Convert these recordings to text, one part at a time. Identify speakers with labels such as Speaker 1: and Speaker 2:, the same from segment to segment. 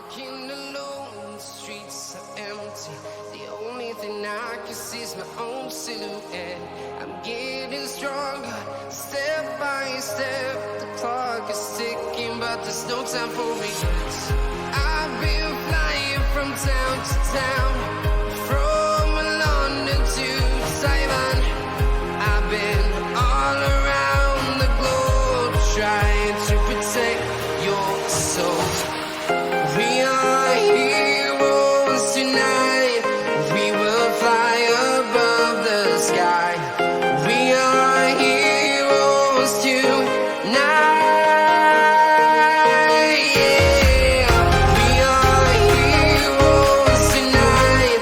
Speaker 1: Walking alone, the streets are empty. The only thing I can see is my own silhouette. I'm getting stronger, step by step. The clock is ticking, but there's no time for regrets. I've been flying from town to town, from London to Taiwan. I've been all around the globe, trying to protect your soul. We are heroes tonight. We will fly above the sky. We are heroes tonight. Yeah. We are heroes tonight.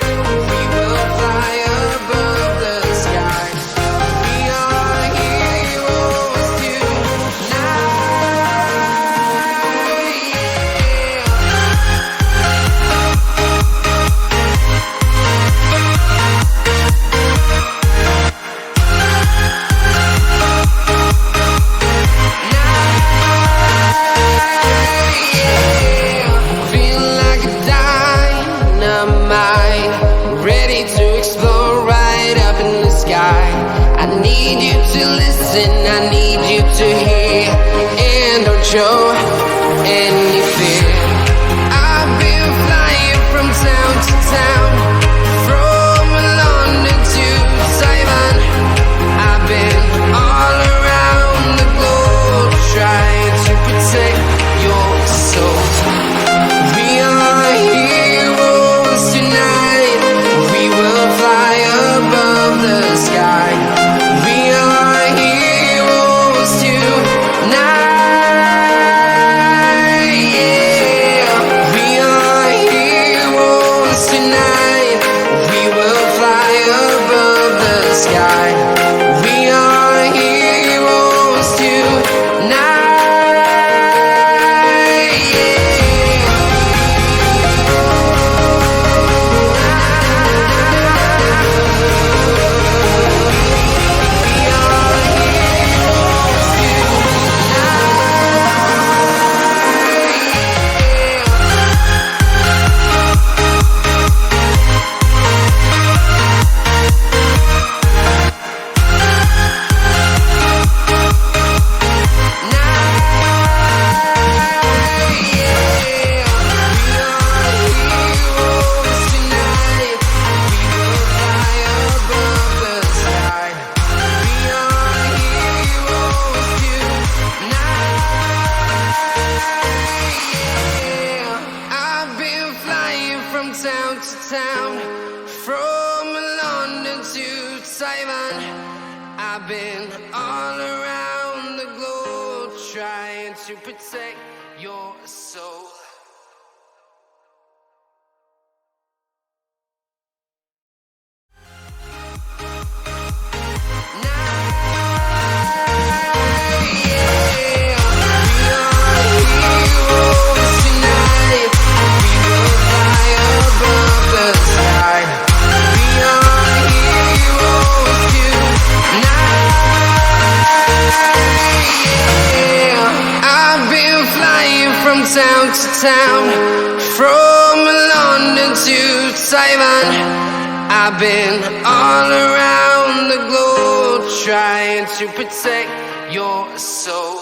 Speaker 1: We will fly above the sky. We are heroes tonight. Ready to explore right up in the sky. I need you to listen, I need you to hear, and don't show any fear. I've been flying from town to town, from London to Taiwan. I've been all around the globe, trying to protect your soul. We are heroes tonight. We will fly above the sky. We are heroes tonight. Yeah. We are heroes tonight. We will fly above the sky. We are heroes tonight. Town to town, from London to Taiwan. I've been all around the globe, trying to protect your soul. Town to town, from London to Taiwan. I've been all around the globe, trying to protect your soul.